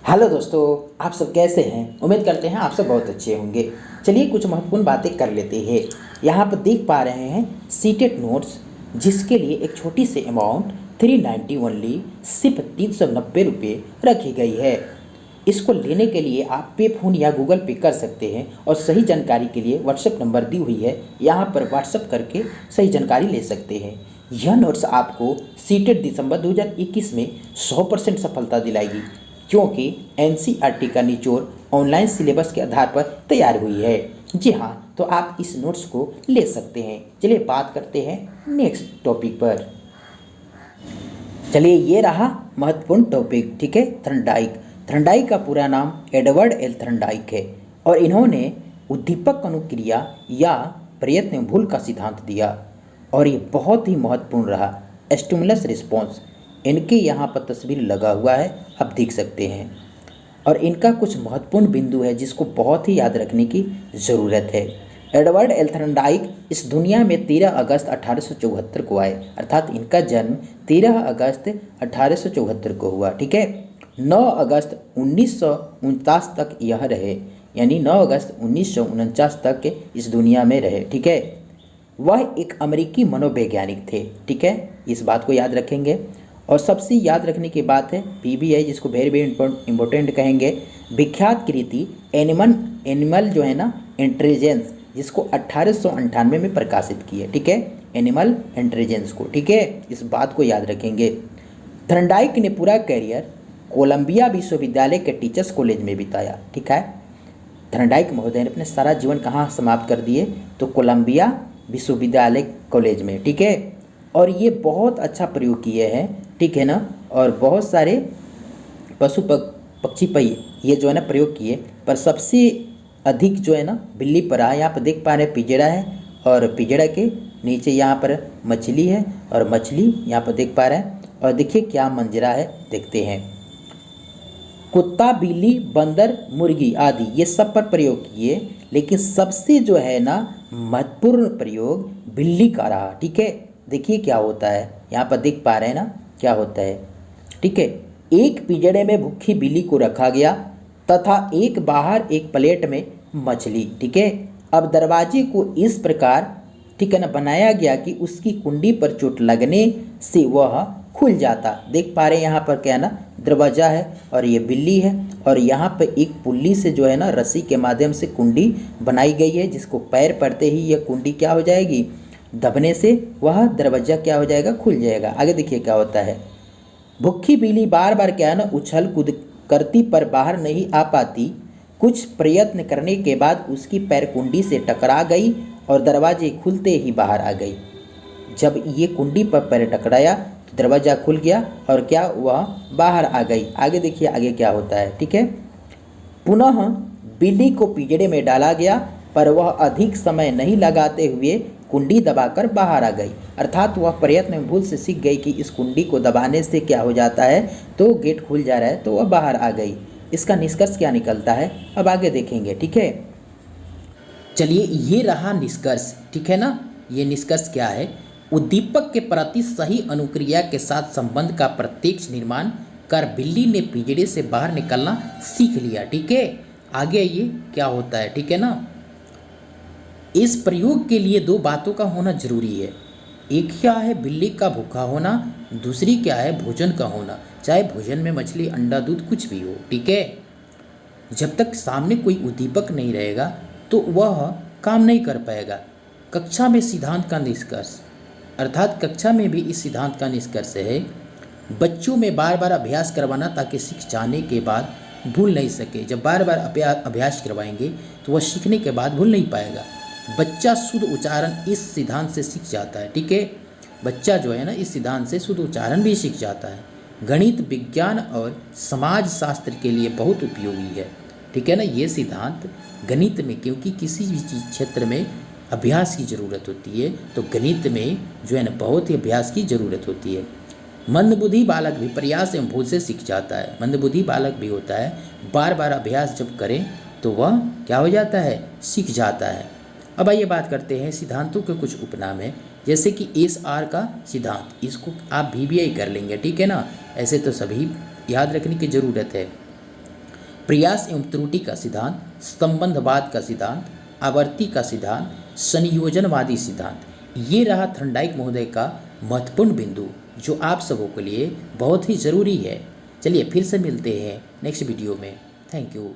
Hello दोस्तों, आप सब कैसे हैं। उम्मीद करते हैं आप सब बहुत अच्छे होंगे। चलिए कुछ महत्वपूर्ण बातें कर लेते हैं। यहाँ पर देख पा रहे हैं सीटेट नोट्स, जिसके लिए एक छोटी सी अमाउंट 390 ओनली सिर्फ 390 रुपये रखी गई है। इसको लेने के लिए आप पे फ़ोन या गूगल पे कर सकते हैं और सही जानकारी के लिए व्हाट्सएप नंबर दी हुई है, यहाँ पर व्हाट्सएप करके सही जानकारी ले सकते हैं। यह नोट्स आपको सीटेट दिसंबर 2021 में 100% सफलता दिलाएगी, क्योंकि एनसीईआरटी का निचोड़ ऑनलाइन सिलेबस के आधार पर तैयार हुई है। जी हाँ, तो आप इस नोट्स को ले सकते हैं। चलिए बात करते हैं नेक्स्ट टॉपिक पर। चलिए ये रहा महत्वपूर्ण टॉपिक, ठीक है। थर्नडाइक। थर्नडाइक का पूरा नाम एडवर्ड एल थर्नडाइक है और इन्होंने उद्दीपक अनुक्रिया या प्रयत्न भूल का सिद्धांत दिया और ये बहुत ही महत्वपूर्ण रहा। स्टिमुलस रिस्पॉन्स, इनके यहाँ पर तस्वीर लगा हुआ है, आप देख सकते हैं। और इनका कुछ महत्वपूर्ण बिंदु है जिसको बहुत ही याद रखने की ज़रूरत है। एडवर्ड एल थर्नडाइक इस दुनिया में 13 अगस्त 1874 को आए, अर्थात इनका जन्म 13 अगस्त 1874 को हुआ, ठीक है। 9 अगस्त 1949 तक यह रहे, यानी 9 अगस्त 1949 तक इस दुनिया में रहे, ठीक है। वह एक अमेरिकी मनोवैज्ञानिक थे, ठीक है, इस बात को याद रखेंगे। और सबसे याद रखने की बात है पीबीआई, जिसको वेरी वेरी इंपॉर्टेंट कहेंगे। विख्यात कृति एनिमल जो है ना इंटेलिजेंस, जिसको 1898 में प्रकाशित की है, ठीक है, एनिमल इंटेलिजेंस को, ठीक है, इस बात को याद रखेंगे। थर्नडाइक ने पूरा करियर कोलंबिया विश्वविद्यालय के टीचर्स कॉलेज में बिताया, ठीक है। थर्नडाइक महोदय ने अपने सारा जीवन कहाँ समाप्त कर दिए, तो कोलंबिया विश्वविद्यालय कॉलेज में, ठीक है। और ये बहुत अच्छा प्रयोग किए हैं, ठीक है ना। और बहुत सारे पशु पक्षी पर ये जो है ना प्रयोग किए, पर सबसे अधिक जो है ना बिल्ली पर आया। यहाँ पर देख पा रहे हैं पिंजड़ा है और पिंजड़ा के नीचे यहाँ पर मछली है और मछली यहाँ पर देख पा रहे हैं। और देखिए क्या मंजरा है, देखते हैं। कुत्ता, बिल्ली, बंदर, मुर्गी आदि ये सब पर प्रयोग किए, लेकिन सबसे जो है ना महत्वपूर्ण प्रयोग बिल्ली का रहा, ठीक है। देखिए क्या होता है, यहाँ पर देख पा रहे हैं ना क्या होता है, ठीक है। एक पिंजड़े में भूखी बिल्ली को रखा गया तथा एक बाहर एक प्लेट में मछली, ठीक है। अब दरवाजे को इस प्रकार, ठीक है ना, बनाया गया कि उसकी कुंडी पर चोट लगने से वह खुल जाता। देख पा रहे हैं यहाँ पर क्या है ना, दरवाजा है और ये बिल्ली है और यहाँ पर एक पुल्ली से जो है ना रस्सी के माध्यम से कुंडी बनाई गई है, जिसको पैर पड़ते ही यह कुंडी क्या हो जाएगी, दबने से वह दरवाजा क्या हो जाएगा, खुल जाएगा। आगे देखिए क्या होता है। भूखी बिल्ली बार बार क्या है ना उछल कूद करती पर बाहर नहीं आ पाती। कुछ प्रयत्न करने के बाद उसकी पैर कुंडी से टकरा गई और दरवाजे खुलते ही बाहर आ गई। जब ये कुंडी पर पैर टकराया तो दरवाज़ा खुल गया और क्या, वह बाहर आ गई। आगे देखिए आगे क्या होता है, ठीक है। पुनः बिल्ली को पिंजड़े में डाला गया, पर वह अधिक समय नहीं लगाते हुए कुंडी दबाकर बाहर आ गई। अर्थात वह प्रयत्न में भूल से सीख गई कि इस कुंडी को दबाने से क्या हो जाता है, तो गेट खुल जा रहा है, तो वह बाहर आ गई। इसका निष्कर्ष क्या निकलता है, अब आगे देखेंगे, ठीक है। चलिए ये रहा निष्कर्ष, ठीक है ना। ये निष्कर्ष क्या है, उद्दीपक के प्रति सही अनुक्रिया के साथ संबंध का प्रत्यक्ष निर्माण कर बिल्ली ने पिंजड़े से बाहर निकलना सीख लिया, ठीक है। आगे ये क्या होता है, ठीक है ना। इस प्रयोग के लिए दो बातों का होना जरूरी है। एक क्या है, बिल्ली का भूखा होना, दूसरी क्या है, भोजन का होना, चाहे भोजन में मछली, अंडा, दूध कुछ भी हो, ठीक है। जब तक सामने कोई उद्दीपक नहीं रहेगा तो वह काम नहीं कर पाएगा। कक्षा में सिद्धांत का निष्कर्ष, अर्थात कक्षा में भी इस सिद्धांत का निष्कर्ष है, बच्चों में बार बार अभ्यास करवाना ताकि सीख जाने के बाद भूल नहीं सके। जब बार बार अभ्यास करवाएंगे तो वह सीखने के बाद भूल नहीं पाएगा। बच्चा शुद्ध उच्चारण इस सिद्धांत से सीख जाता है, ठीक है। बच्चा जो है ना इस सिद्धांत से शुद्ध उच्चारण भी सीख जाता है। गणित, विज्ञान और समाज शास्त्र के लिए बहुत उपयोगी है, ठीक है ना ये सिद्धांत गणित में, क्योंकि किसी भी चीज़ क्षेत्र में अभ्यास की ज़रूरत होती है, तो गणित में जो है ना बहुत ही अभ्यास की ज़रूरत होती है। मंदबुद्धि बालक भी प्रयास एवं भूल से सीख जाता है। मंदबुद्धि बालक भी होता है, बार बार अभ्यास जब करें तो वह क्या हो जाता है, सीख जाता है। अब आइए बात करते हैं सिद्धांतों के कुछ उपनाम है, जैसे कि SR का सिद्धांत, इसको आप VBI कर लेंगे, ठीक है ना। ऐसे तो सभी याद रखने की ज़रूरत है। प्रयास एवं त्रुटि का सिद्धांत, संबंधवाद का सिद्धांत, आवर्ती का सिद्धांत, संयोजनवादी सिद्धांत। ये रहा थॉर्नडाइक महोदय का महत्वपूर्ण बिंदु जो आप सबों के लिए बहुत ही ज़रूरी है। चलिए फिर से मिलते हैं नेक्स्ट वीडियो में। Thank you.